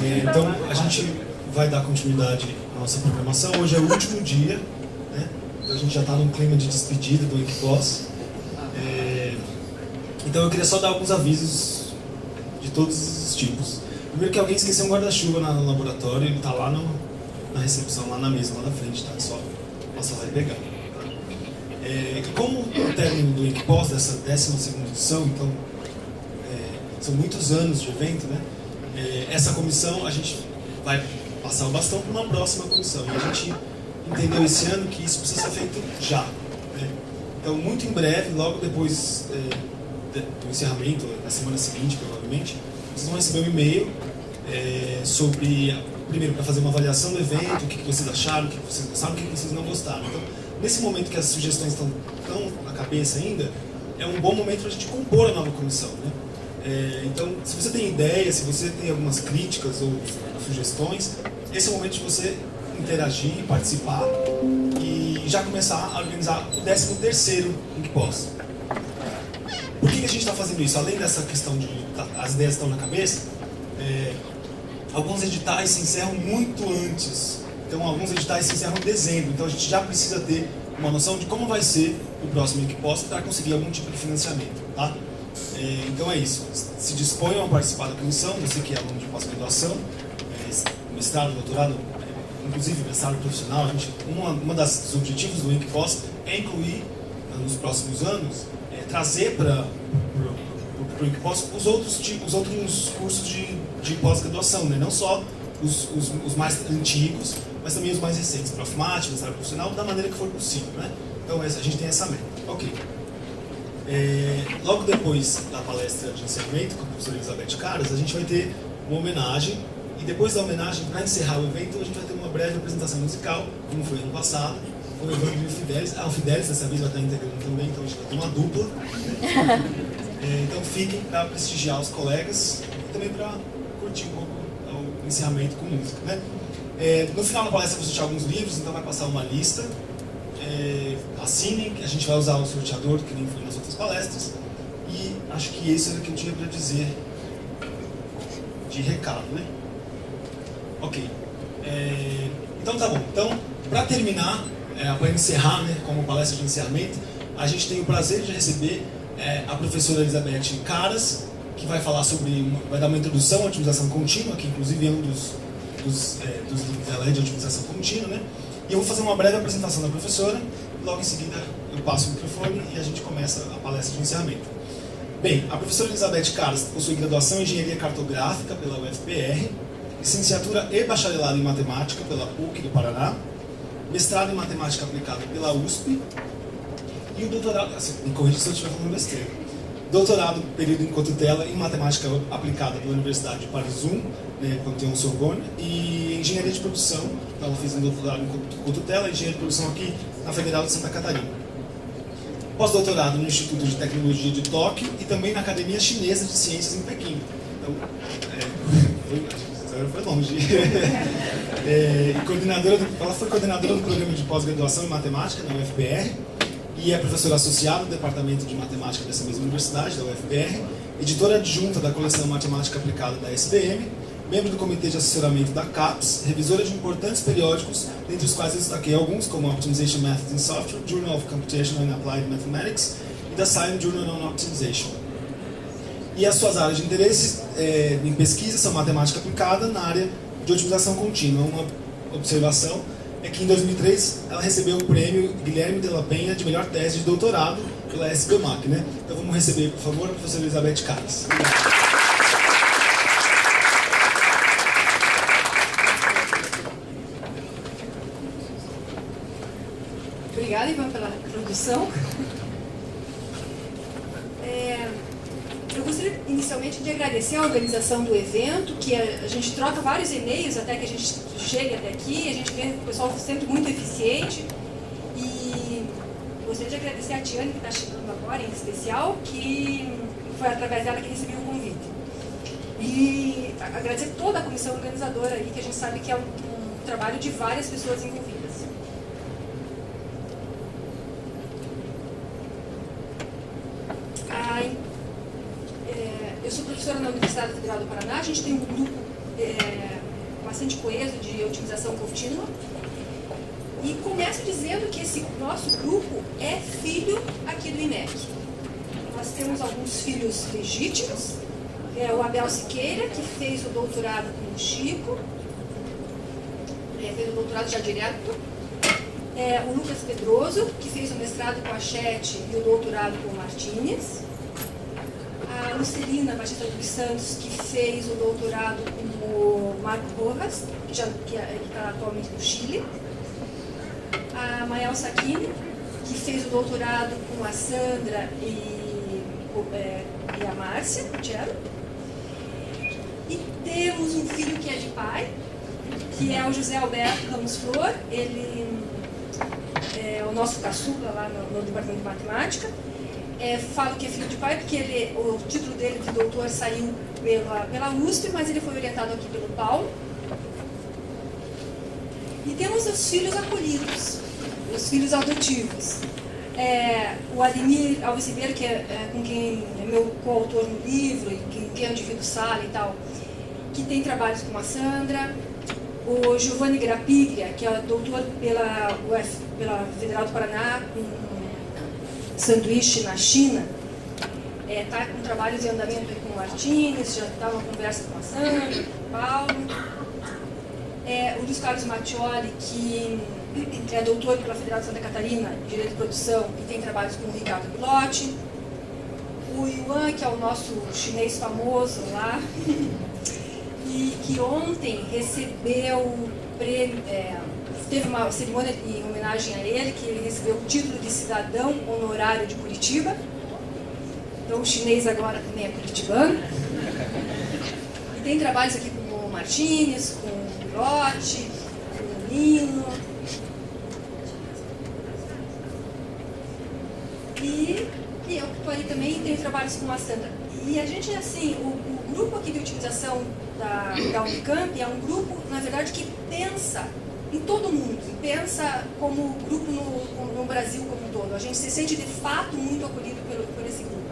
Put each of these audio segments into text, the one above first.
Então, a gente vai dar continuidade à nossa programação. Hoje é o último dia, né? Então a gente já está num clima de despedida do Equipos. Então eu queria só dar alguns avisos de todos os tipos. Primeiro que alguém esqueceu um guarda-chuva no laboratório, ele está lá na recepção, lá na mesa, lá na frente, tá? Só passa lá e pegar. Tá? E como o término do Equipos, dessa 12ª edição, então são muitos anos de evento, né? Essa comissão a gente vai passar o bastão para uma próxima comissão. E a gente entendeu esse ano que isso precisa ser feito já. Né? Então, muito em breve, logo depois do encerramento, na semana seguinte, provavelmente, vocês vão receber um e-mail sobre, primeiro, para fazer uma avaliação do evento, o que vocês acharam, o que vocês gostaram, o que vocês não gostaram. Então, nesse momento que as sugestões estão tão na cabeça ainda, é um bom momento para a gente compor a nova comissão. Né? Então, se você tem ideias, se você tem algumas críticas ou sugestões, esse é o momento de você interagir, participar e já começar a organizar o 13º Equipos. Por que a gente está fazendo isso? Além dessa questão de as ideias estão na cabeça, alguns editais se encerram muito antes. Então, alguns editais se encerram em dezembro. Então, a gente já precisa ter uma noção de como vai ser o próximo Equipos para conseguir algum tipo de financiamento. Tá? Então é isso. Se disponham a participar da comissão, você que é aluno de pós-graduação, mestrado, doutorado, inclusive mestrado profissional. Dos objetivos do Equipos é incluir, nos próximos anos, trazer para o Equipos os outros cursos de pós-graduação, né? Não só os mais antigos, mas também os mais recentes, Profmat, mestrado profissional, da maneira que for possível. Né? Então a gente tem essa meta. Ok. Logo depois da palestra de encerramento com a professora Elizabeth Caras, a gente vai ter uma homenagem, e depois da homenagem, para encerrar o evento, a gente vai ter uma breve apresentação musical, como foi ano passado, com o Evandro e o Fidelis. O Fidelis dessa vez vai estar integrando também, então a gente vai ter uma dupla. Então fiquem para prestigiar os colegas e também para curtir um pouco o encerramento com música. Né? No final da palestra eu vou sortear alguns livros, então vai passar uma lista. Assinem, a gente vai usar o sorteador, que nem foi nas outras palestras. E acho que isso era o que eu tinha para dizer de recado, né? Ok. Então tá bom. Então, para terminar, para encerrar, né, como palestra de encerramento, a gente tem o prazer de receber a professora Elizabeth Caras, que vai falar vai dar uma introdução à otimização contínua, que inclusive é um dos livros dela de otimização contínua, né? E eu vou fazer uma breve apresentação da professora, e logo em seguida eu passo o microfone e a gente começa a palestra de encerramento. Bem, a professora Elizabeth Caras possui graduação em Engenharia Cartográfica pela UFPR, licenciatura e bacharelado em Matemática pela PUC do Paraná, mestrado em Matemática Aplicada pela USP e o doutorado, me corrija se eu estiver falando besteira, doutorado período em cotutela em Matemática Aplicada pela Universidade de Paris I, né, Panthéon Sorbonne, e Engenharia de Produção. Então ela fez um doutorado em cotutela e Engenharia de Produção aqui na Federal de Santa Catarina. Pós-doutorado no Instituto de Tecnologia de Tóquio e também na Academia Chinesa de Ciências em Pequim. Então, foi longe. Ela foi coordenadora do programa de pós-graduação em Matemática na UFPR e é professora associada do Departamento de Matemática dessa mesma universidade, da UFPR, editora adjunta da coleção Matemática Aplicada da SPM, membro do Comitê de Assessoramento da CAPES, revisora de importantes periódicos, dentre os quais eu destaquei alguns, como Optimization Methods in Software, Journal of Computational and Applied Mathematics e da Science Journal on Optimization. E as suas áreas de interesse em pesquisa são matemática aplicada na área de otimização contínua. Uma observação é que em 2003 ela recebeu o prêmio Guilherme de la Penha de melhor tese de doutorado pela SBMAC. Né? Então vamos receber, por favor, a professora Elizabeth Caras. Obrigada, Ivan, pela introdução. Eu gostaria inicialmente de agradecer a organização do evento, que a gente troca vários e-mails até que a gente chegue até aqui, a gente vê o pessoal sempre muito eficiente. E gostaria de agradecer a Tiane, que está chegando agora, em especial, que foi através dela que recebi o convite. E agradecer toda a comissão organizadora aí, que a gente sabe que é um trabalho de várias pessoas envolvidas. Eu sou professora na Universidade Federal do Paraná. A gente tem um grupo bastante coeso de otimização contínua. E começo dizendo que esse nosso grupo é filho aqui do IMEC. Nós temos alguns filhos legítimos, o Abel Siqueira, que fez o doutorado com o Chico, fez o doutorado já direto, o Lucas Pedroso, que fez o mestrado com a Chet e o doutorado com o Martínez, a Lucelina Batista dos Santos, que fez o doutorado com o Marco Rojas, que está atualmente no Chile, a Mayal Sakine, que fez o doutorado com a Sandra e a Márcia Gutierrez. E temos um filho que é de pai, que é o José Alberto Ramos Flor. Ele é o nosso caçula lá no Departamento de Matemática. Falo que é filho de pai porque o título dele de doutor saiu pela USP, mas ele foi orientado aqui pelo Paulo. E temos os filhos acolhidos, os filhos adotivos. O Ademir Alves Ribeiro, que com quem é meu coautor no livro, e quem eu divido sala e tal, que tem trabalhos com a Sandra. O Giovanni Grapiglia, que é doutor pela Federal do Paraná, com sanduíche na China, está com trabalhos em andamento com o Martínez, já está uma conversa com a Sandra, com o Paulo. O Luiz Carlos Mattioli, que é doutor pela Federal de Santa Catarina, em Direito de Produção, e tem trabalhos com o Ricardo Pilotti. O Yuan, que é o nosso chinês famoso lá, e que ontem recebeu o prêmio, teve uma cerimônia em homenagem a ele, que ele recebeu o título de cidadão honorário de Curitiba. Então o chinês agora também é curitibano. E tem trabalhos aqui com o Martínez, com o Pilotti, com o Nino. E eu que estou ali também tenho trabalhos com a Sandra. E a gente, assim, o grupo aqui de utilização da Unicamp é um grupo, na verdade, que pensa em todo mundo, pensa como grupo no Brasil como um todo. A gente se sente, de fato, muito acolhido por esse grupo.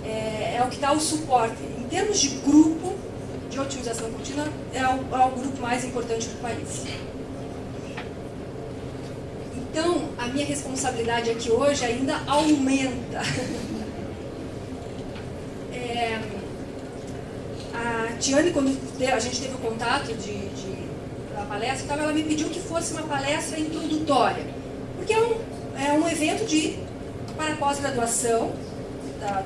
É o que dá o suporte. Em termos de grupo de otimização contínua, é o grupo mais importante do país. Então, a minha responsabilidade aqui hoje ainda aumenta. A Tiane, quando a gente teve o contato da palestra, ela me pediu que fosse uma palestra introdutória, porque é um evento para pós-graduação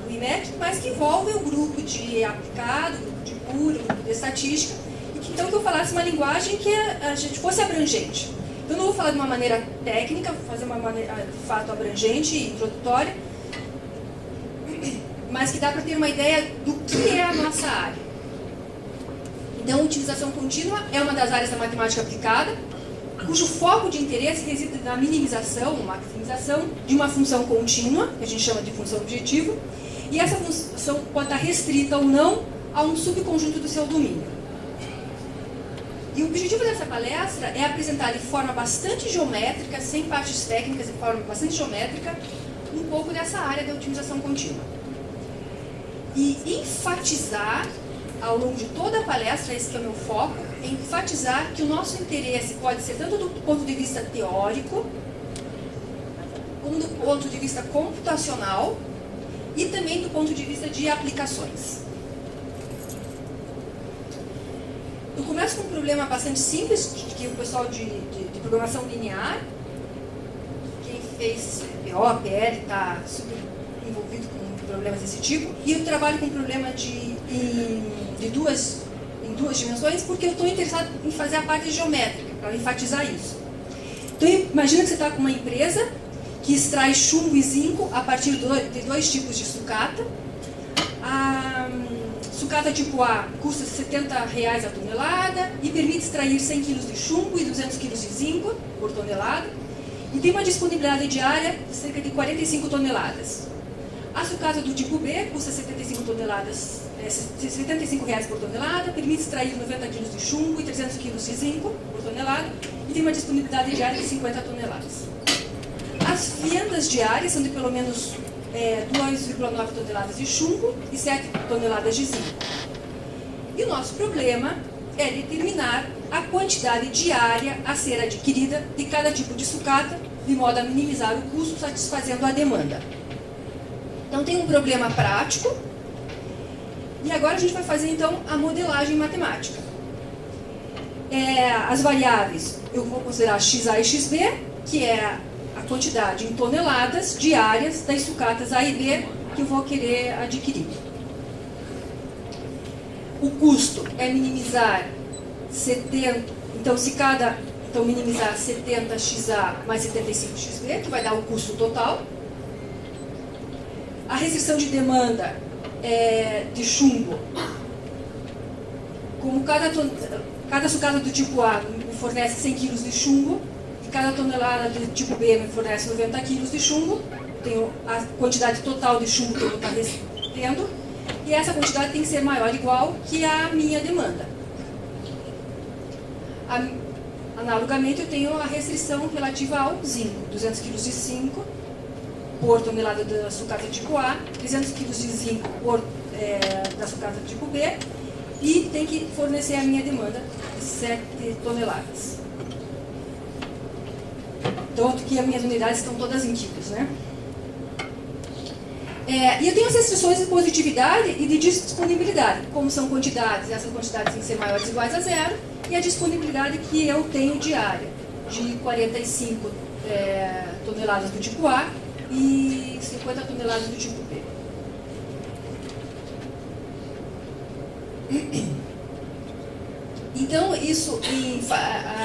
do IMEC, mas que envolve o grupo de aplicado, o grupo de pura, o grupo de estatística, e que então que eu falasse uma linguagem que a gente fosse abrangente. Eu não vou falar de uma maneira técnica, vou fazer uma maneira de fato abrangente e introdutória, mas que dá para ter uma ideia do que é a nossa área. Então, a utilização contínua é uma das áreas da matemática aplicada, cujo foco de interesse reside na minimização, maximização de uma função contínua, que a gente chama de função objetivo, e essa função pode estar restrita ou não a um subconjunto do seu domínio. E o objetivo dessa palestra é apresentar de forma bastante geométrica, sem partes técnicas, de forma bastante geométrica, um pouco dessa área da otimização contínua. E enfatizar, ao longo de toda a palestra, esse que é o meu foco, é enfatizar que o nosso interesse pode ser tanto do ponto de vista teórico, como do ponto de vista computacional e também do ponto de vista de aplicações. Eu começo com um problema bastante simples, que o pessoal de programação linear, quem fez PO, PL, está super envolvido com problemas desse tipo, e eu trabalho com um problema em duas dimensões, porque eu estou interessado em fazer a parte geométrica, para enfatizar isso. Então, imagina que você está com uma empresa que extrai chumbo e zinco a partir de dois tipos de sucata. A sucata tipo A custa R$70 a tonelada e permite extrair 100 kg de chumbo e 200 kg de zinco por tonelada, e tem uma disponibilidade diária de cerca de 45 toneladas. A sucata do tipo B custa R$75 por tonelada, permite extrair 90 kg de chumbo e 300 kg de zinco por tonelada e tem uma disponibilidade diária de 50 toneladas. As vendas diárias são de pelo menos 2,9 toneladas de chumbo e 7 toneladas de zinco. E o nosso problema é determinar a quantidade diária a ser adquirida de cada tipo de sucata, de modo a minimizar o custo, satisfazendo a demanda. Então tem um problema prático, e agora a gente vai fazer então a modelagem matemática. As variáveis, eu vou considerar XA e XB, que é a quantidade em toneladas diárias das sucatas A e B que eu vou querer adquirir. O custo é minimizar 70, então minimizar 70 XA mais 75 XB, que vai dar o custo total. A restrição de demanda de chumbo, como cada sucata do tipo A me fornece 100 kg de chumbo, e cada tonelada do tipo B me fornece 90 kg de chumbo, tenho a quantidade total de chumbo que eu vou estar recebendo, e essa quantidade tem que ser maior ou igual que a minha demanda. Analogamente, eu tenho a restrição relativa ao zinco, 200 kg de zinco por tonelada da sucata tipo A, 300 kg de zinco da sucata tipo B, e tem que fornecer a minha demanda de 7 toneladas. Tanto que as minhas unidades estão todas em quilos, né? E eu tenho as restrições de positividade e de disponibilidade. Como são quantidades, essas quantidades têm que ser maiores ou iguais a zero, e a disponibilidade que eu tenho diária, de 45 toneladas do tipo A e 50 toneladas do tipo B. Então, isso,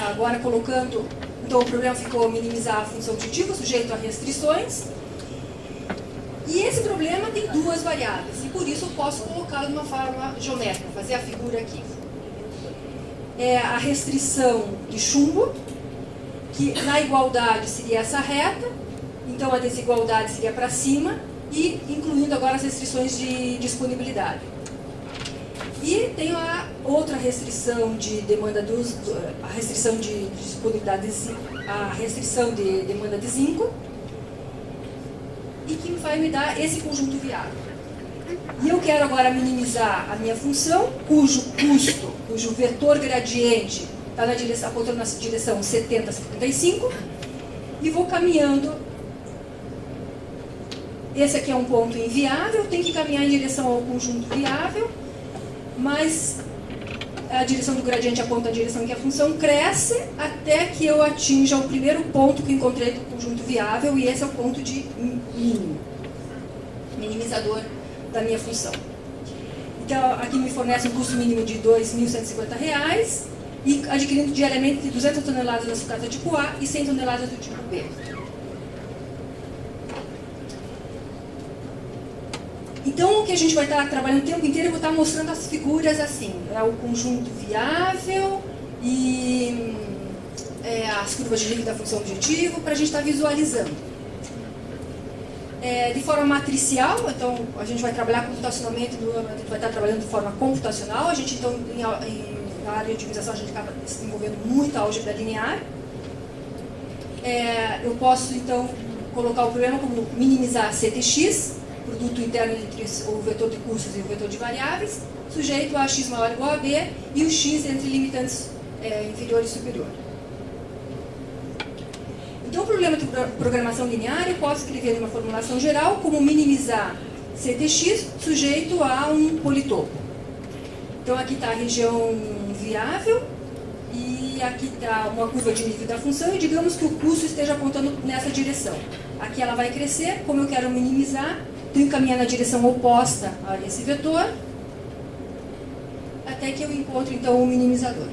agora colocando, então o problema ficou minimizar a função objetiva, sujeito a restrições. E esse problema tem duas variáveis, e por isso eu posso colocá-lo de uma forma geométrica, fazer a figura aqui. A restrição de chumbo, que na igualdade seria essa reta, então a desigualdade seria para cima, e incluindo agora as restrições de disponibilidade. E tenho a outra restrição de demanda a restrição de disponibilidade, a restrição de demanda de zinco, e que vai me dar esse conjunto viável. E eu quero agora minimizar a minha função, cujo custo, cujo vetor gradiente está apontando na direção 70, 75, e vou caminhando. Esse aqui é um ponto inviável, tem que caminhar em direção ao conjunto viável, mas a direção do gradiente aponta a direção que a função cresce até que eu atinja o primeiro ponto que encontrei do conjunto viável, e esse é o ponto de mínimo, minimizador da minha função. Então, aqui me fornece um custo mínimo de R$ 2.150, e adquirindo diariamente 200 toneladas da sucata tipo A e 100 toneladas do tipo B. Então, o que a gente vai estar trabalhando o tempo inteiro, eu vou estar mostrando as figuras assim. O conjunto viável e as curvas de nível da função objetivo, para a gente estar visualizando. De forma matricial, então, a gente vai trabalhar computacionalmente, a gente vai estar trabalhando de forma computacional. A gente, então, na área de otimização, a gente acaba desenvolvendo muita álgebra linear. Eu posso, então, colocar o problema como minimizar CTX, produto interno entre o vetor de custos e o vetor de variáveis, sujeito a x maior ou igual a b, e o x entre limitantes inferior e superior. Então, o problema de programação linear eu posso escrever numa formulação geral como minimizar CTX sujeito a um politopo. Então, aqui está a região viável e aqui está uma curva de nível da função, e digamos que o custo esteja apontando nessa direção. Aqui ela vai crescer, como eu quero minimizar, tenho que caminhar na direção oposta a esse vetor, até que eu encontre, então, um minimizador.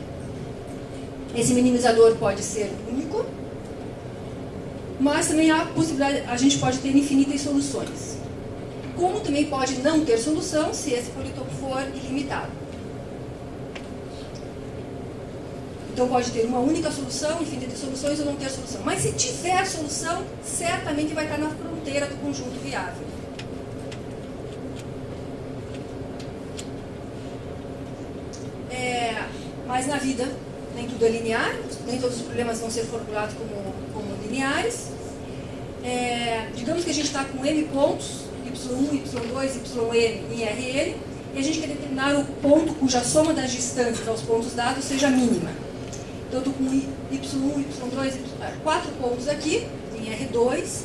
Esse minimizador pode ser único, mas também há a possibilidade, a gente pode ter infinitas soluções. Como também pode não ter solução se esse politopo for ilimitado. Então pode ter uma única solução, infinitas soluções, ou não ter solução. Mas se tiver solução, certamente vai estar na fronteira do conjunto viável. Mas na vida, nem tudo é linear, nem todos os problemas vão ser formulados como lineares. Digamos que a gente está com M pontos, Y1, Y2, Yn em RN, e a gente quer determinar o ponto cuja soma das distâncias aos pontos dados seja mínima. Então, eu estou com y1, y2, 4 pontos aqui, em R2,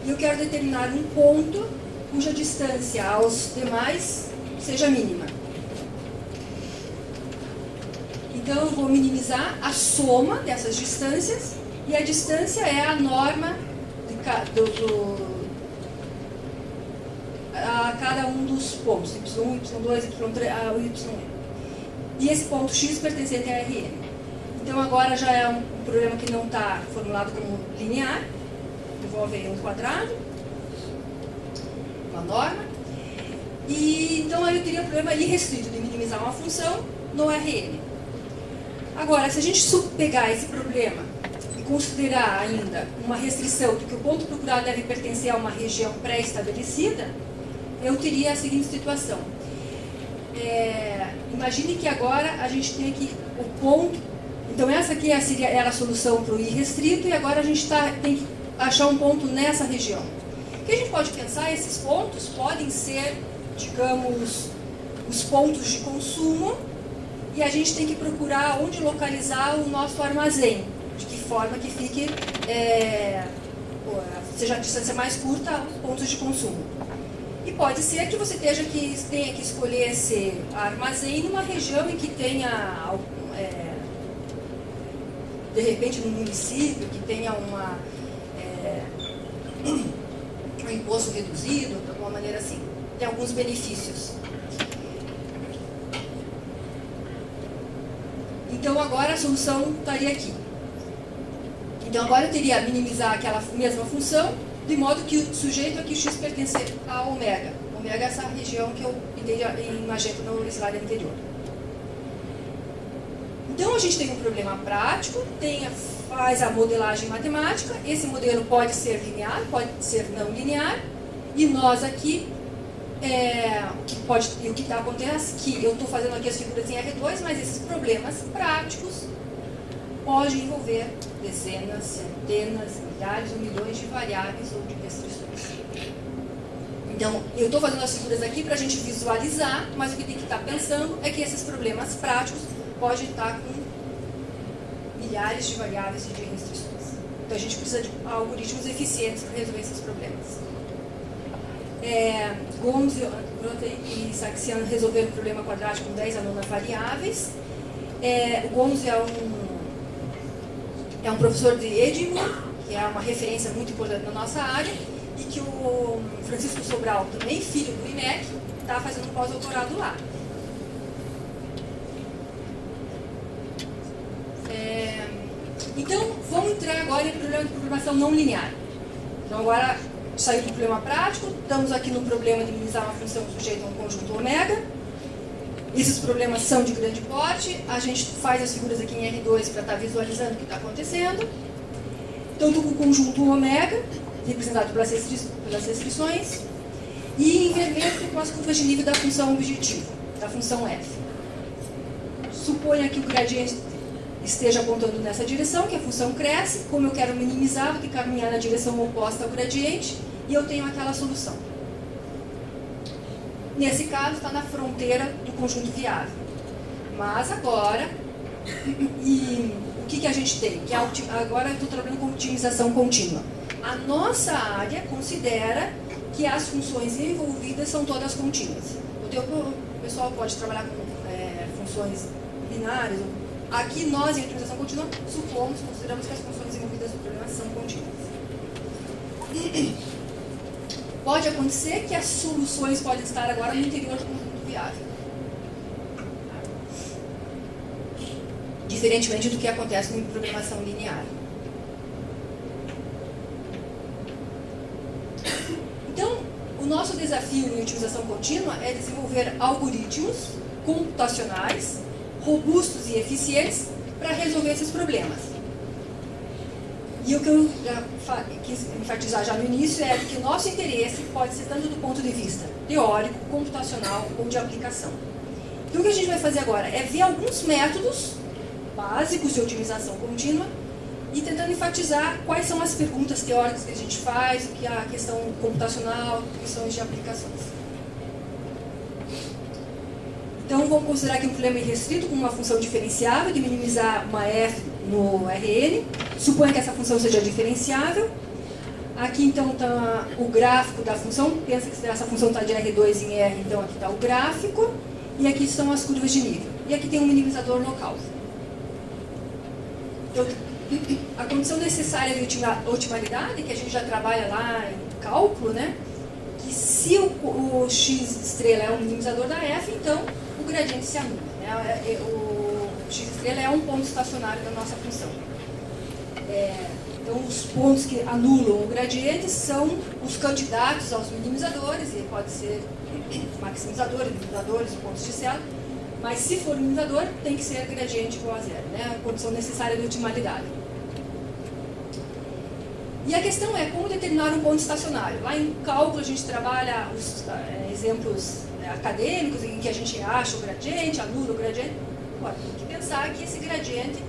e eu quero determinar um ponto cuja distância aos demais seja mínima. Então, eu vou minimizar a soma dessas distâncias, e a distância é a norma a cada um dos pontos, y1, y2, y3, yn. E esse ponto x pertencente a Rn. Então, agora já é um problema que não está formulado como linear, envolve um quadrado, uma norma. E, então, aí eu teria um problema irrestrito de minimizar uma função no Rn. Agora, se a gente pegar esse problema e considerar ainda uma restrição de que o ponto procurado deve pertencer a uma região pré-estabelecida, eu teria a seguinte situação. Imagine que agora a gente tem aqui o ponto. Então, essa aqui era a solução para o irrestrito, e agora a gente tem que achar um ponto nessa região. O que a gente pode pensar, esses pontos podem ser, digamos, os pontos de consumo, e a gente tem que procurar onde localizar o nosso armazém, de que forma que fique, seja a distância mais curta aos pontos de consumo. E pode ser que você tenha que escolher esse armazém numa região em que tenha, de repente, num município, que tenha um imposto reduzido, de alguma maneira assim. Tem alguns benefícios. Então, agora a solução estaria aqui. Então, agora eu teria minimizar aquela mesma função, de modo que o sujeito aqui x pertencer a ômega. Ômega é essa região que eu pintei em magenta no slide anterior. Então, a gente tem um problema prático, faz a modelagem matemática, esse modelo pode ser linear, pode ser não linear, e nós aqui, o que está acontecendo, que eu estou fazendo aqui as figuras em R2, mas esses problemas práticos podem envolver dezenas, centenas, milhares ou milhões de variáveis ou de restrições. Então, eu estou fazendo as figuras aqui para a gente visualizar, mas o que tem que estar pensando é que esses problemas práticos podem estar com milhares de variáveis e de restrições. Então, a gente precisa de algoritmos eficientes para resolver esses problemas. Gomes e Saxian resolveram o problema quadrático com 10 a 9 variáveis. O Gomes é um professor de Edinburgh, que é uma referência muito importante na nossa área, e que o Francisco Sobral, também filho do IMEC, está fazendo um pós-doutorado lá. Então, vamos entrar agora em problema de programação não linear. Então, agora saiu do problema prático, estamos aqui no problema de minimizar uma função sujeita a um conjunto ômega. Esses problemas são de grande porte, a gente faz as figuras aqui em R2 para estar visualizando o que está acontecendo. Então, estou com o conjunto ômega, representado pelas restrições, e em vermelho estou com as curvas de nível da função objetivo, da função f. Suponha que o gradiente esteja apontando nessa direção, que a função cresce. Como eu quero minimizar, vou ter que caminhar na direção oposta ao gradiente, e eu tenho aquela solução. Nesse caso, está na fronteira do conjunto viável. Mas agora, o que a gente tem? Agora eu estou trabalhando com otimização contínua. A nossa área considera que as funções envolvidas são todas contínuas. O pessoal pode trabalhar com funções binárias. Aqui nós, em otimização contínua, consideramos que as funções envolvidas no problema são contínuas. Pode acontecer que as soluções podem estar agora no interior do conjunto viável. Diferentemente do que acontece em programação linear. Então, o nosso desafio em otimização contínua é desenvolver algoritmos computacionais robustos e eficientes para resolver esses problemas. E o que eu quis enfatizar já no início é que o nosso interesse pode ser tanto do ponto de vista teórico, computacional ou de aplicação. Então, o que a gente vai fazer agora é ver alguns métodos básicos de otimização contínua e tentando enfatizar quais são as perguntas teóricas que a gente faz, o que é a questão computacional, questões de aplicações. Então, vamos considerar aqui um problema irrestrito com uma função diferenciável, de minimizar uma f no Rn. Suponha que essa função seja diferenciável. Aqui, então, está o gráfico da função. Pensa que essa função está de R2 em R, então aqui está o gráfico. E aqui estão as curvas de nível. E aqui tem um minimizador local. Então, a condição necessária de otimalidade, que a gente já trabalha lá em cálculo, né? Que se o x estrela é um minimizador da f, então o gradiente se anula. Né? O x estrela é um ponto estacionário da nossa função. Então, os pontos que anulam o gradiente são os candidatos aos minimizadores, e pode ser maximizadores, minimizadores, pontos de célula, mas se for minimizador, tem que ser gradiente igual a zero, né? A condição necessária de otimalidade. E a questão é como determinar um ponto estacionário. Lá em cálculo a gente trabalha os exemplos acadêmicos em que a gente acha o gradiente, anula o gradiente. Agora, tem que pensar que esse gradiente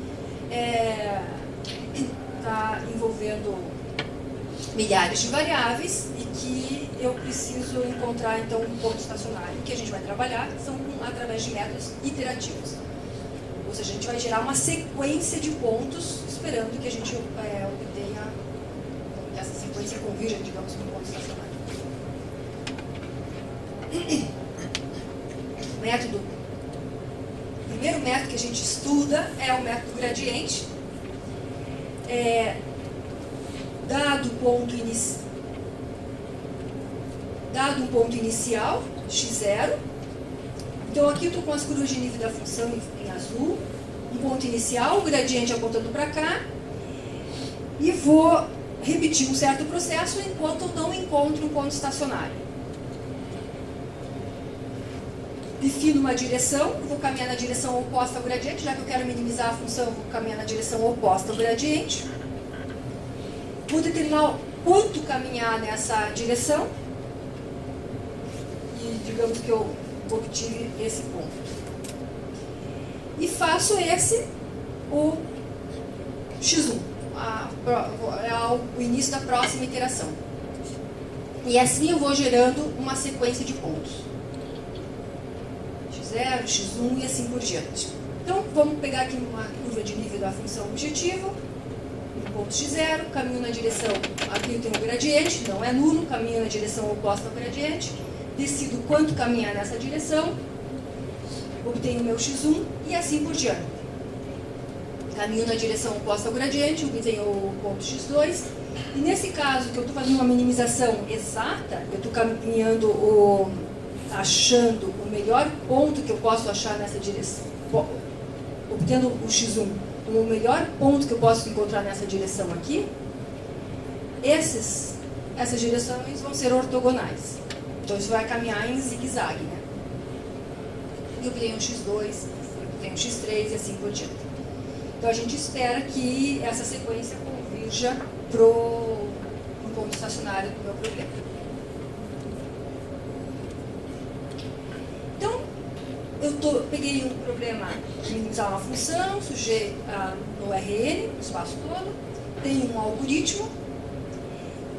está envolvendo milhares de variáveis e que eu preciso encontrar então um ponto estacionário. O que a gente vai trabalhar são através de métodos iterativos. Ou seja, a gente vai gerar uma sequência de pontos esperando que a gente obtenha, que essa sequência convirja, digamos, com um ponto estacionário. O primeiro método que a gente estuda é o método gradiente. Dado um ponto inicial, x0. Então aqui eu estou com as curvas de nível da função em azul. Um ponto inicial, o gradiente apontando para cá. E vou repetir um certo processo enquanto eu não encontro um ponto estacionário. Defino uma direção, vou caminhar na direção oposta ao gradiente, já que eu quero minimizar a função, vou caminhar na direção oposta ao gradiente. Vou determinar quanto caminhar nessa direção. E digamos que eu obtive esse ponto. E faço o x1, o início da próxima iteração. E assim eu vou gerando uma sequência de pontos. X0, x1 e assim por diante. Então, vamos pegar aqui uma curva de nível da função objetiva. Um ponto x0, caminho na direção, aqui eu tenho o gradiente, não é nulo, caminho na direção oposta ao gradiente. Decido quanto caminhar nessa direção. Obtenho o meu x1 e assim por diante. Caminho na direção oposta ao gradiente, obtenho o ponto x2. E nesse caso, que eu estou fazendo uma minimização exata, eu estou caminhando achando o melhor ponto que eu posso achar nessa direção, obtendo o x1 como o melhor ponto que eu posso encontrar nessa direção aqui, essas direções vão ser ortogonais. Então isso vai caminhar em zigue-zague, né? E eu obtenho um x2, eu obtenho um x3 e assim por diante. Então a gente espera que essa sequência convirja para o ponto estacionário do meu problema. Então, eu peguei um problema de minimizar uma função, sujeito no Rn, no espaço todo, tenho um algoritmo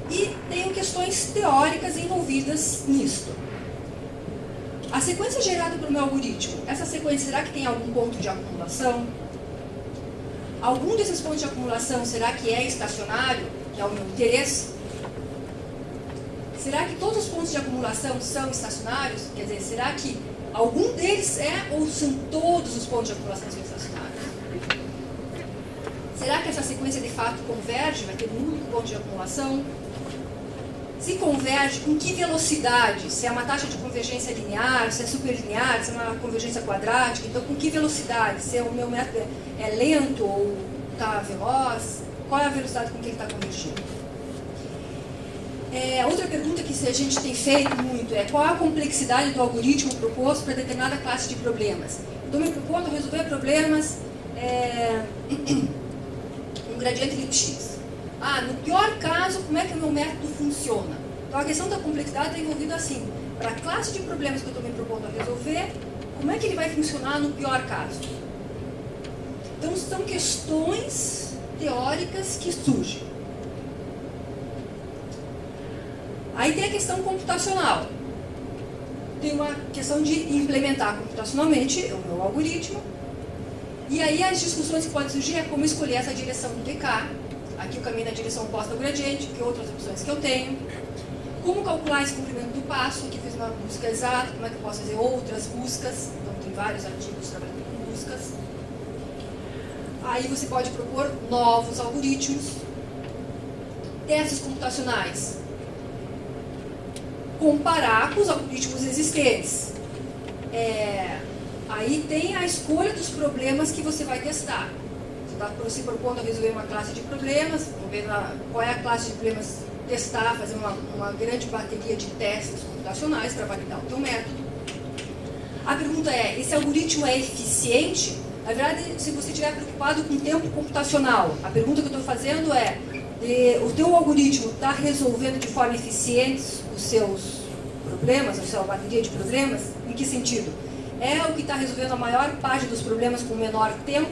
e tenho questões teóricas envolvidas nisto. A sequência gerada pelo meu algoritmo, essa sequência, será que tem algum ponto de acumulação? Algum desses pontos de acumulação, será que é estacionário, que é o meu interesse? Será que todos os pontos de acumulação são estacionários? Quer dizer, será que algum deles ou são todos os pontos de acumulação são estacionários? Será que essa sequência de fato converge? Vai ter um único ponto de acumulação? Se converge, com que velocidade? Se é uma taxa de convergência linear, se é superlinear, se é uma convergência quadrática, então com que velocidade? Se o meu método é lento ou está veloz? Qual é a velocidade com que ele está convergindo? Outra pergunta que a gente tem feito muito é qual a complexidade do algoritmo proposto para determinada classe de problemas. Estou me propondo resolver problemas um gradiente de x. No pior caso, como é que o meu método funciona? Então a questão da complexidade está envolvida assim. Para a classe de problemas que eu estou me propondo a resolver, como é que ele vai funcionar no pior caso? Então são questões teóricas que surgem. Aí tem a questão computacional. tem uma questão de implementar computacionalmente o meu algoritmo. E aí as discussões que podem surgir é como escolher essa direção do DK. Aqui eu caminho na direção oposta ao gradiente, que outras opções que eu tenho. Como calcular esse comprimento do passo, aqui fiz uma busca exata, como é que eu posso fazer outras buscas. Então tem vários artigos trabalhando com buscas. Aí você pode propor novos algoritmos. Testes computacionais. Comparar com os algoritmos existentes. Aí tem a escolha dos problemas que você vai testar. Você está se propondo a resolver uma classe de problemas, ver qual é a classe de problemas, testar, fazer uma grande bateria de testes computacionais para validar o teu método. A pergunta é, esse algoritmo é eficiente? Na verdade, se você estiver preocupado com o tempo computacional, a pergunta que eu estou fazendo é, o teu algoritmo está resolvendo de forma eficiente os seus problemas, a sua bateria de problemas? Em que sentido? É o que está resolvendo a maior parte dos problemas com menor tempo?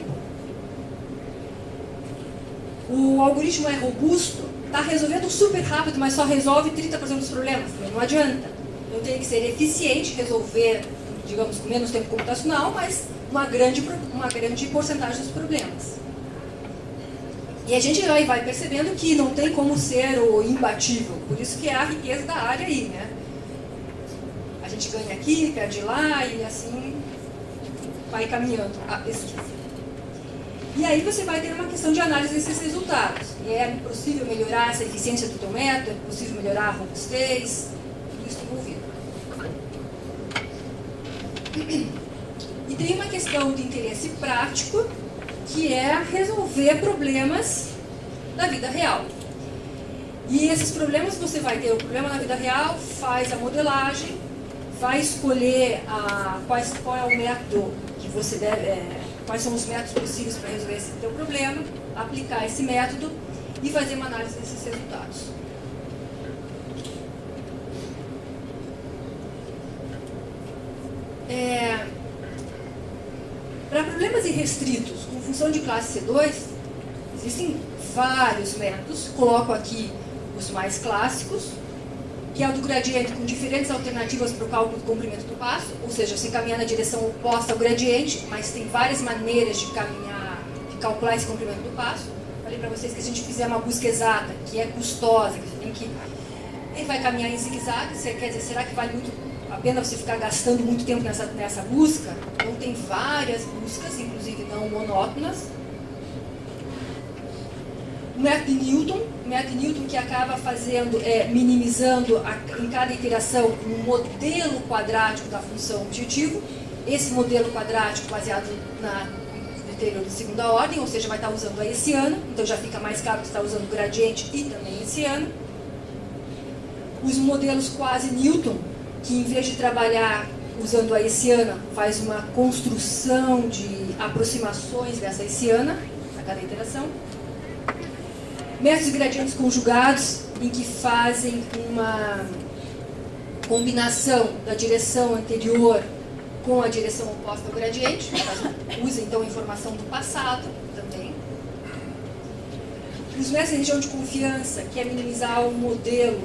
O algoritmo é robusto? Está resolvendo super rápido, mas só resolve 30% dos problemas? Não adianta. Eu tenho que ser eficiente, resolver, digamos, com menos tempo computacional, mas uma grande porcentagem dos problemas. E a gente vai percebendo que não tem como ser o imbatível. Por isso que é a riqueza da área aí, né? A gente ganha aqui, perde lá e assim vai caminhando a pesquisa. E aí você vai ter uma questão de análise desses resultados. E é possível melhorar essa eficiência do teu método, é possível melhorar a robustez, tudo isso envolvido. E tem uma questão de interesse prático, que é resolver problemas da vida real. E esses problemas você vai ter o problema na vida real, faz a modelagem, vai escolher qual é o método que você deve, quais são os métodos possíveis para resolver esse teu problema, aplicar esse método e fazer uma análise desses resultados. Para problemas irrestritos com função de classe C2, existem vários métodos. Coloco aqui os mais clássicos, que é o do gradiente com diferentes alternativas para o cálculo do comprimento do passo, ou seja, você caminhar na direção oposta ao gradiente, mas tem várias maneiras de calcular esse comprimento do passo. Falei para vocês que se a gente fizer uma busca exata, que é custosa, que você tem que... Ele vai caminhar em zigue-zague, quer dizer, será que vale muito a pena você ficar gastando muito tempo nessa busca? Então tem várias buscas, inclusive não monótonas. O método de Newton que acaba minimizando em cada iteração um modelo quadrático da função objetivo. Esse modelo quadrático baseado no integral de segunda ordem, ou seja, vai estar usando a hessiana, então já fica mais claro que está usando gradiente e também hessiana. Os modelos quasi-Newton, que em vez de trabalhar usando a hessiana, faz uma construção de aproximações dessa hessiana a cada iteração. Métodos de gradientes conjugados, em que fazem uma combinação da direção anterior com a direção oposta ao gradiente, usa então a informação do passado também. Os métodos de região de confiança, que é minimizar um modelo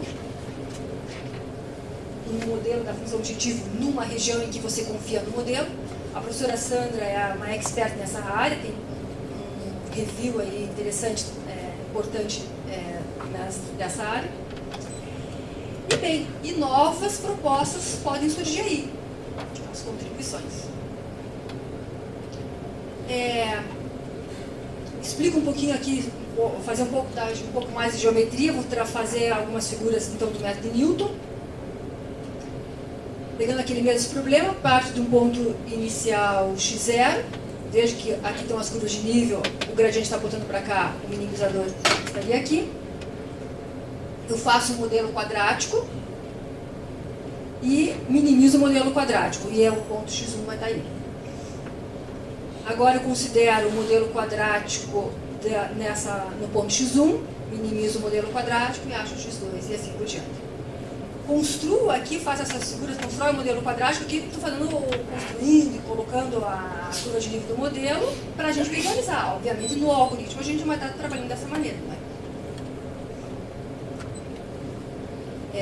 da função objetivo numa região em que você confia no modelo. A professora Sandra é uma expert nessa área, tem um review aí interessante, importante dessa área. E bem, e novas propostas podem surgir aí, as contribuições. Explico um pouquinho aqui, vou fazer um pouco mais de geometria, vou fazer algumas figuras então do método de Newton. Pegando aquele mesmo problema, parte de um ponto inicial x0. Veja que aqui estão as curvas de nível, o gradiente está apontando para cá, o minimizador estaria aqui. Eu faço um modelo quadrático e minimizo o modelo quadrático, e o ponto x1 vai estar aí. Agora eu considero o modelo quadrático no ponto x1, minimizo o modelo quadrático e acho o x2 e assim por diante. Construo aqui, faço essas figuras, constrói o modelo quadrático, aqui estou construindo e colocando a curva de nível do modelo para a gente visualizar. Obviamente, no algoritmo a gente vai estar trabalhando dessa maneira. Não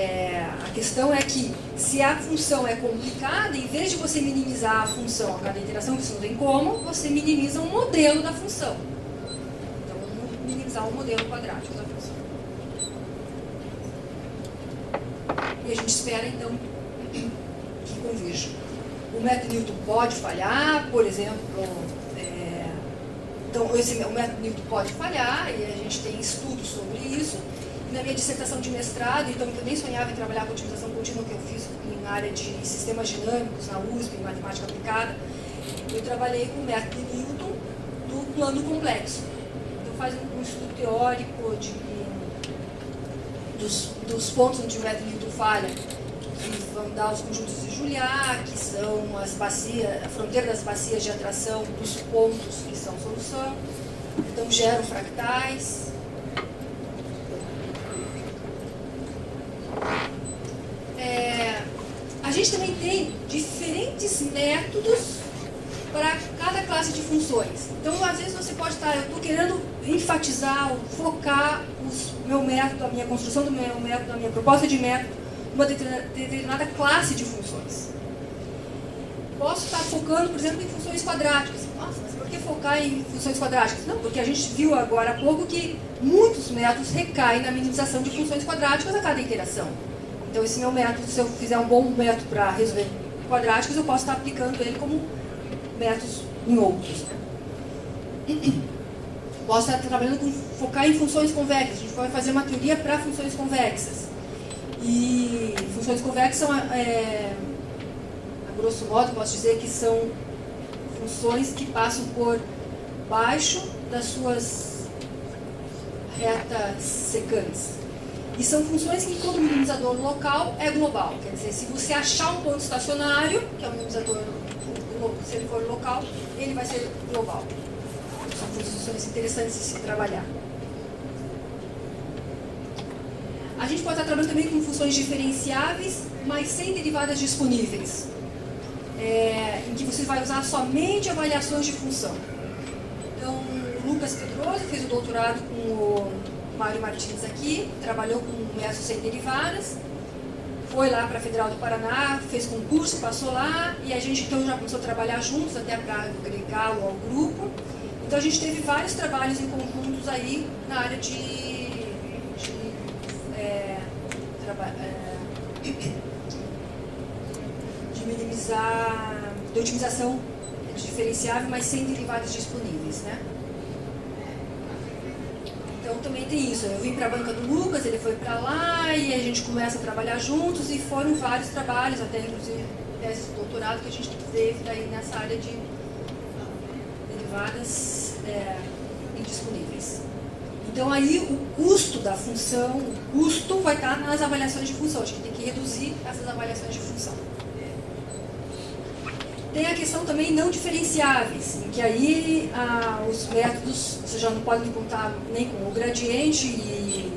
A questão é que, se a função é complicada, em vez de você minimizar a função a cada interação, que isso não tem como, você minimiza um modelo da função. Então, vamos minimizar o modelo quadrático da função. E a gente espera, então, que convirja. O método Newton pode falhar, por exemplo, então, o método Newton pode falhar, e a gente tem estudos sobre isso. Na minha dissertação de mestrado, então eu nem sonhava em trabalhar com otimização contínua, que eu fiz em área de sistemas dinâmicos na USP, em matemática aplicada. Eu trabalhei com o método Newton do plano complexo. Então faz um estudo teórico dos pontos onde o método Newton falha, que vão dar os conjuntos de Juliá, que são as bacias, a fronteira das bacias de atração dos pontos que são solução. Então geram fractais. A gente também tem diferentes métodos para cada classe de funções. Então, às vezes você pode estar, eu estou querendo enfatizar, focar meu método, a minha construção do meu método, a minha proposta de método, numa determinada classe de funções. Posso estar focando, por exemplo, em funções quadráticas. Nossa, mas por que focar em funções quadráticas? Não, porque a gente viu agora há pouco que muitos métodos recaem na minimização de funções quadráticas a cada interação. Então, esse meu método, se eu fizer um bom método para resolver quadráticos, eu posso estar aplicando ele como métodos em outros. Né? Posso estar trabalhando com focar em funções convexas. A gente pode fazer uma teoria para funções convexas. E funções convexas são, a grosso modo, posso dizer que são funções que passam por baixo das suas retas secantes. E são funções que, quando o minimizador local é global. Quer dizer, se você achar um ponto estacionário, que é o minimizador, se ele for local, ele vai ser global. São funções interessantes de se trabalhar. A gente pode estar trabalhando também com funções diferenciáveis, mas sem derivadas disponíveis. Em que você vai usar somente avaliações de função. Então, o Lucas Pedroso fez o doutorado com o Mário Martins aqui, trabalhou com métodos sem derivadas, foi lá para a Federal do Paraná, fez concurso, passou lá, e a gente então já começou a trabalhar juntos, até para agregá-lo ao grupo. Então a gente teve vários trabalhos em conjuntos aí na área de minimizar, de otimização diferenciável, mas sem derivadas disponíveis, né? Então também tem isso. Eu vim para a banca do Lucas, ele foi para lá e a gente começa a trabalhar juntos e foram vários trabalhos, até inclusive tese de doutorado que a gente teve daí nessa área de derivadas indisponíveis. Então aí o custo da função, o custo vai estar nas avaliações de função. A gente tem que reduzir essas avaliações de função. Tem a questão também não diferenciáveis, em que aí os métodos, você já não pode contar nem com o gradiente e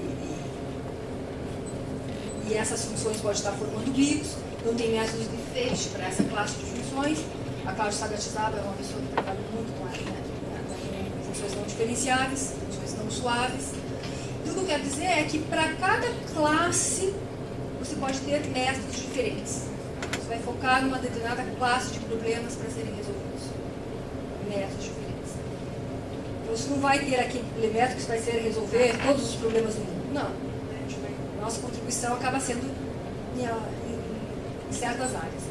essas funções podem estar formando bicos. Então tem métodos de feixe para essa classe de funções. A Cláudia Sagatizaba é uma pessoa que trabalha muito com funções não diferenciáveis, funções não suaves. Então, o que eu quero dizer é que para cada classe você pode ter métodos diferentes. Você vai focar numa determinada classe de problemas para serem resolvidos. Métodos diferentes. Então, você não vai ter aquele método que vai ser resolver todos os problemas do mundo. Não. Nossa contribuição acaba sendo em certas áreas.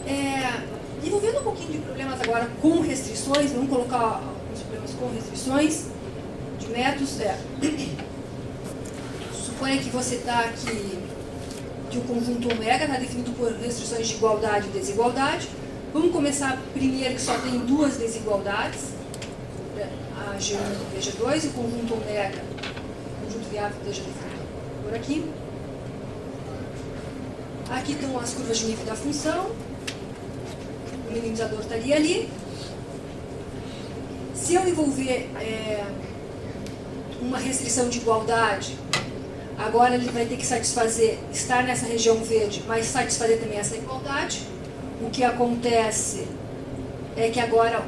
Né? Envolvendo um pouquinho de problemas agora com restrições, vamos colocar alguns problemas com restrições de métodos. Suponha que você está aqui, que o conjunto ômega está definido por restrições de igualdade e desigualdade. Vamos começar primeiro que só tem duas desigualdades, a G1 e a G2, e o conjunto ômega, o conjunto viável esteja definido por aqui. Aqui estão as curvas de nível da função, o minimizador estaria ali. Se eu envolver uma restrição de igualdade, agora ele vai ter que satisfazer, estar nessa região verde, mas satisfazer também essa igualdade. O que acontece é que agora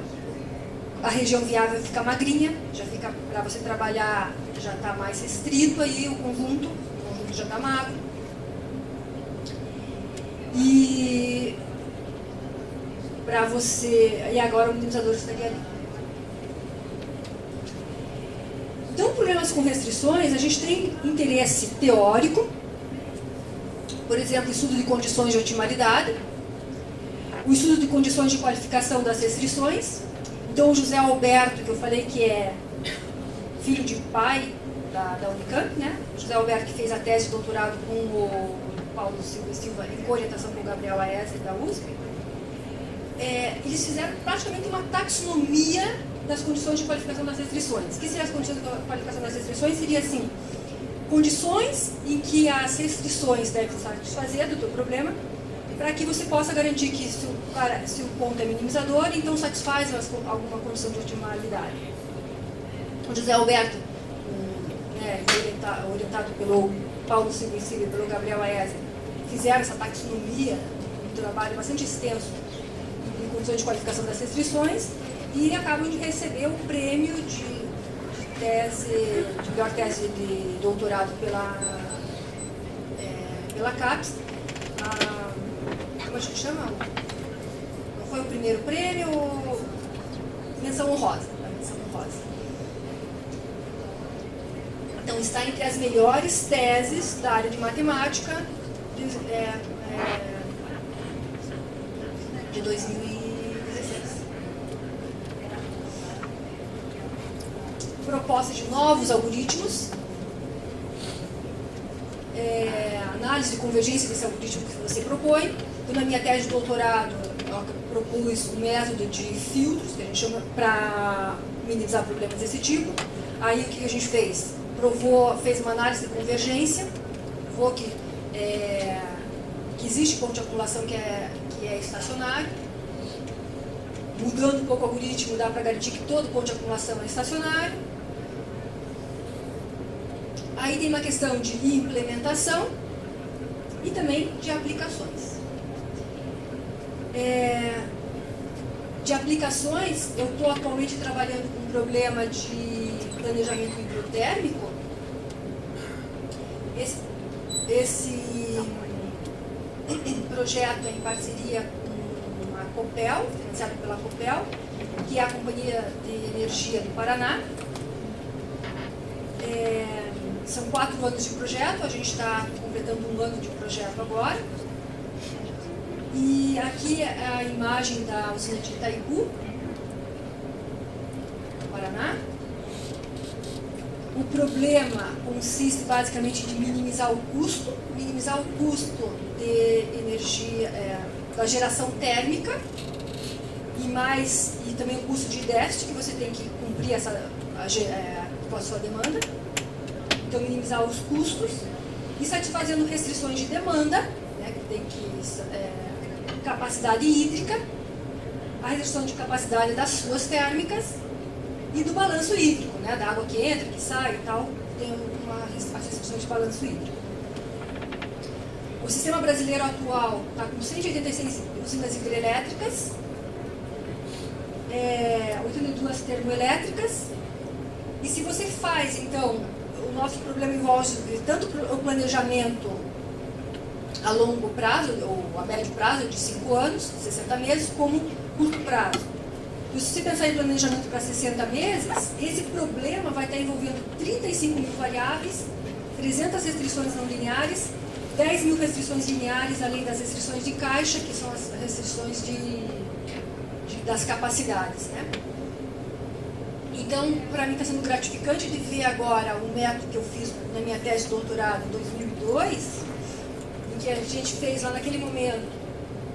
a região viável fica magrinha, já fica, para você trabalhar, já está mais restrito aí o conjunto já está magro. E para você, e agora o minimizador estaria ali. Então, problemas com restrições, a gente tem interesse teórico, por exemplo, estudo de condições de otimalidade, o estudo de condições de qualificação das restrições. Então, o José Alberto, que eu falei que é filho de pai da Unicamp, né? O José Alberto, que fez a tese de doutorado com o Paulo Silva em orientação com o Gabriel Aeser, da USP, eles fizeram praticamente uma taxonomia das condições de qualificação das restrições. O que seriam as condições de qualificação das restrições? Seria assim, condições em que as restrições devem satisfazer do teu problema, para que você possa garantir que se o ponto é minimizador, então satisfaz alguma condição de otimalidade. O José Alberto, orientado pelo Paulo Silva e pelo Gabriel Aeser, fizeram essa taxonomia, um trabalho bastante extenso em condições de qualificação das restrições, e acabam de receber o prêmio de melhor tese de doutorado pela CAPES. Como a gente chama? Não foi o primeiro prêmio, menção honrosa. Então, está entre as melhores teses da área de matemática de 2016. Proposta de novos algoritmos, análise de convergência desse algoritmo que você propõe. Eu, na minha tese de doutorado, propus um método de filtros, que a gente chama, para minimizar problemas desse tipo. Aí, o que a gente fez? Fez uma análise de convergência, provou que existe ponto de acumulação que é estacionário. Mudando um pouco o algoritmo, dá para garantir que todo ponto de acumulação é estacionário. Aí tem uma questão de implementação e também de aplicações. De aplicações, eu estou atualmente trabalhando com um problema de planejamento hidrotérmico. Esse projeto é em parceria com a Copel, financiado pela Copel, que é a Companhia de Energia do Paraná. São 4 anos de projeto, a gente está completando um ano de projeto agora. E aqui é a imagem da usina de Itaipu, no Paraná. O problema consiste basicamente de minimizar o custo de energia, da geração térmica e também o custo de déficit que você tem que cumprir com a sua demanda. Então, minimizar os custos e satisfazendo restrições de demanda, né, que tem capacidade hídrica, a restrição de capacidade das suas térmicas e do balanço hídrico, né, da água que entra, que sai e tal, tem as restrições de balanço hídrico. O sistema brasileiro atual está com 186 usinas hidrelétricas, 82 termoelétricas, e se você faz, então, o nosso problema envolve tanto o planejamento a longo prazo, ou a médio prazo, de 5 anos, 60 meses, como curto prazo. E se você pensar em planejamento para 60 meses, esse problema vai estar envolvendo 35 mil variáveis, 300 restrições não lineares, 10 mil restrições lineares, além das restrições de caixa, que são as restrições das capacidades, né? Então, para mim está sendo gratificante de ver agora o método que eu fiz na minha tese de doutorado em 2002, em que a gente fez lá naquele momento,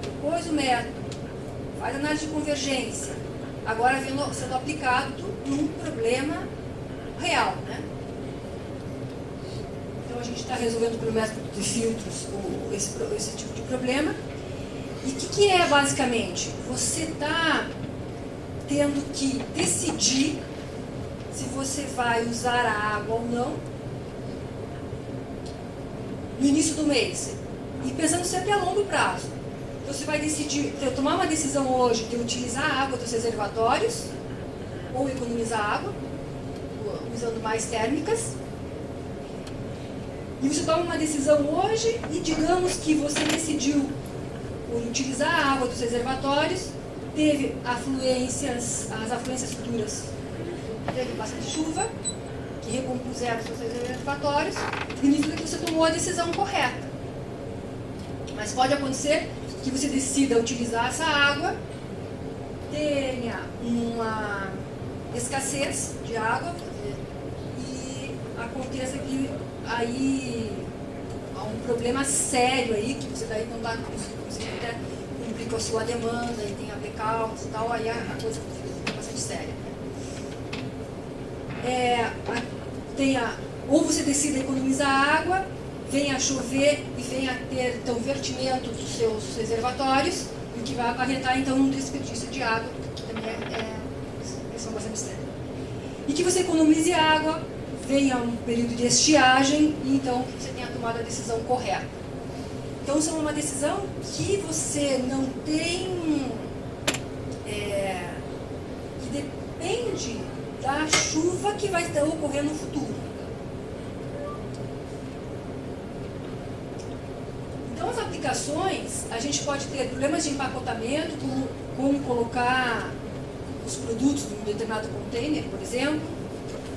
depois o método, faz análise de convergência, agora sendo aplicado num problema real, né? Então a gente está resolvendo pelo método de filtros esse tipo de problema. E o que é basicamente? Você está tendo que decidir se você vai usar a água ou não no início do mês. E pensando sempre a longo prazo. Então você vai decidir, tomar uma decisão hoje de utilizar a água dos reservatórios ou economizar água, usando mais térmicas. E você toma uma decisão hoje e digamos que você decidiu utilizar a água dos reservatórios, teve afluências, as afluências futuras, teve bastante chuva, que recompuseram os seus reservatórios, significa que você tomou a decisão correta. Mas pode acontecer que você decida utilizar essa água, tenha uma escassez de água e aconteça que aí há um problema sério aí, que você daí não está conseguindo até cumprir com a sua demanda e tem blackouts e tal, aí a coisa fica bastante séria. Ou você decide economizar água, venha a chover e venha a ter então vertimento dos seus reservatórios, o que vai acarretar então um desperdício de água, que também é questão bastante séria. E que você economize água, venha um período de estiagem e então que você tenha tomado a decisão correta. Então, isso é uma decisão que você não tem, que depende da chuva que vai ocorrer no futuro. Então, as aplicações, a gente pode ter problemas de empacotamento, como colocar os produtos num determinado container, por exemplo,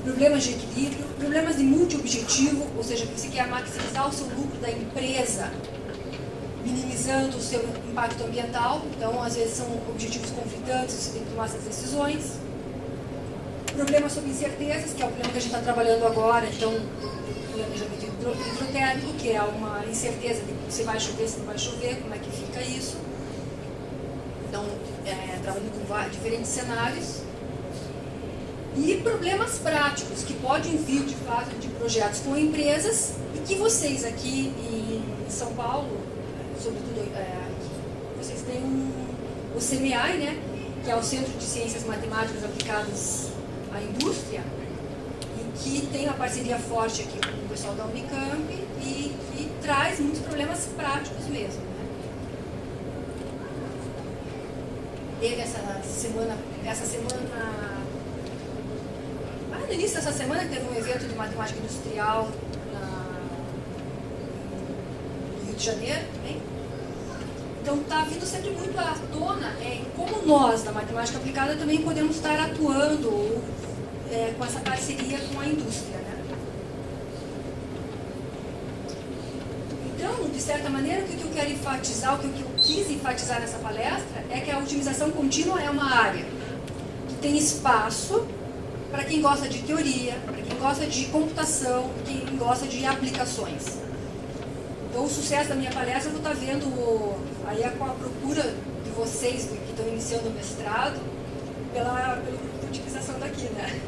problemas de equilíbrio, problemas de multi-objetivo, ou seja, que você quer maximizar o seu lucro da empresa, minimizando o seu impacto ambiental. Então, às vezes, são objetivos conflitantes, você tem que tomar essas decisões. Problemas sobre incertezas, que é o problema que a gente está trabalhando agora, então, o planejamento hidrotérmico, que é uma incerteza de se vai chover, se não vai chover, como é que fica isso. Então, trabalhando com diferentes cenários. E problemas práticos, que podem vir, de fato, de projetos com empresas, e que vocês aqui em São Paulo, sobretudo vocês têm o CMI, né, que é o Centro de Ciências Matemáticas Aplicadas à Indústria, e que tem uma parceria forte aqui com o pessoal da Unicamp e que traz muitos problemas práticos mesmo. Né. Teve essa semana no início dessa semana teve um evento de matemática industrial no Rio de Janeiro também. Então está vindo sempre muito à tona em como nós, da matemática aplicada, também podemos estar atuando com essa parceria com a indústria. Né? Então, de certa maneira, o que eu quero enfatizar, o que eu quis enfatizar nessa palestra é que a otimização contínua é uma área que tem espaço para quem gosta de teoria, para quem gosta de computação, para quem gosta de aplicações. Então, o sucesso da minha palestra eu vou estar vendo aí com a procura de vocês que estão iniciando o mestrado pela utilização daqui, né?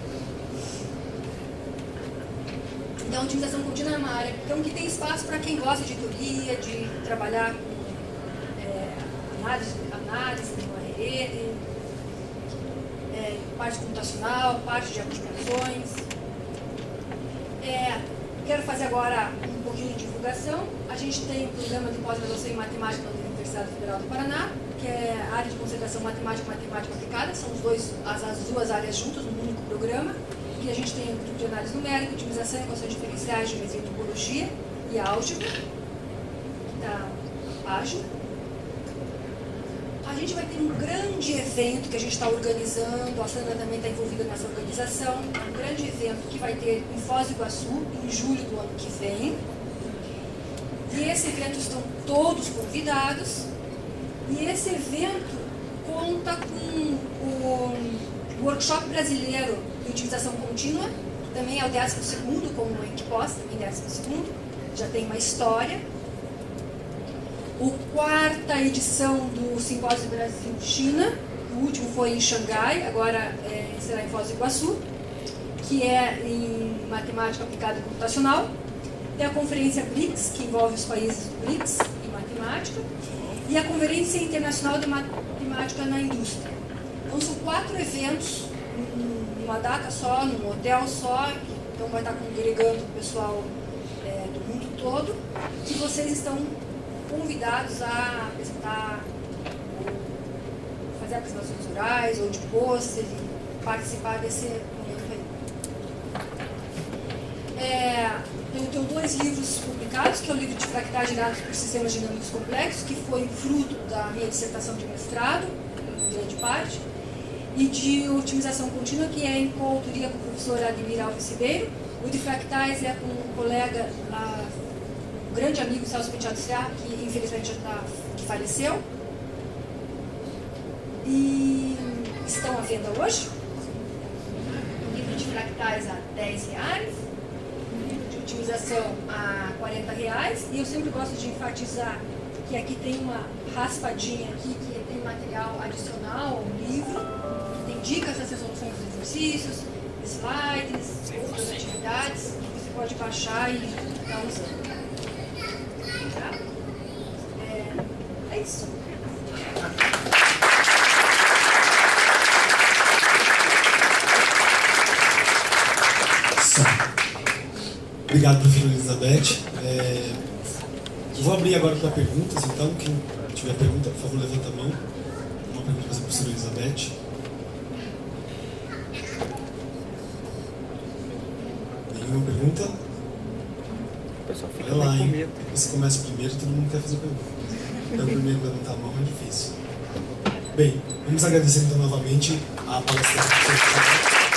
Então, a utilização contínua é uma área então, que tem espaço para quem gosta de teoria, de trabalhar com análise de uma rede, parte computacional, parte de aplicações. Quero fazer agora um pouquinho de divulgação. A gente tem o programa de pós-graduação em matemática na Universidade Federal do Paraná, que é a área de concentração matemática e matemática aplicada. São as duas áreas juntas num único programa. E a gente tem o grupo de análise numérica, otimização, equações diferenciais, geometria e topologia e álgebra, que está ágil. A gente vai ter um grande evento que a gente está organizando, a Sandra também está envolvida nessa organização, um grande evento que vai ter em Foz do Iguaçu, em julho do ano que vem. E esse evento estão todos convidados, e esse evento conta com o workshop brasileiro de utilização contínua, que também é o 12º, como o Equipos, também 12º, já tem uma história. A quarta edição do Simpósio Brasil-China, o último foi em Xangai, agora será em Foz do Iguaçu, que é em matemática aplicada e computacional. Tem a Conferência BRICS, que envolve os países do BRICS em matemática, e a Conferência Internacional de Matemática na Indústria. Então são 4 eventos, numa data só, num hotel só, então vai estar congregando o pessoal do mundo todo, que vocês estão convidados a apresentar, fazer apresentações orais ou de pôster, participar desse momento aí. Eu tenho 2 livros publicados, que é o livro de fractais gerados por sistemas dinâmicos complexos, que foi fruto da minha dissertação de mestrado, em grande parte, e de otimização contínua, que é em coautoria com o professor Ademir Alves Ribeiro. O de fractais é com um colega, um grande amigo, Celso Penteado Serra, que infelizmente que faleceu. E estão à venda hoje. O livro de fractais a R$10, o livro de otimização a R$40. E eu sempre gosto de enfatizar que aqui tem uma raspadinha aqui, que tem material adicional ao livro, que tem dicas das resoluções dos exercícios, slides, outras atividades que você pode baixar e estar usando. Tá? É isso. Obrigado, professora Elizabeth. Vou abrir agora para perguntas, então. Quem tiver pergunta, por favor, levanta a mão. Uma pergunta para a professora Elizabeth. Nenhuma pergunta? Olha lá, hein? Você começa primeiro, todo mundo quer fazer pergunta. Então, primeiro levantar a mão é difícil. Bem, vamos agradecer então novamente a palestra da professora Elizabeth.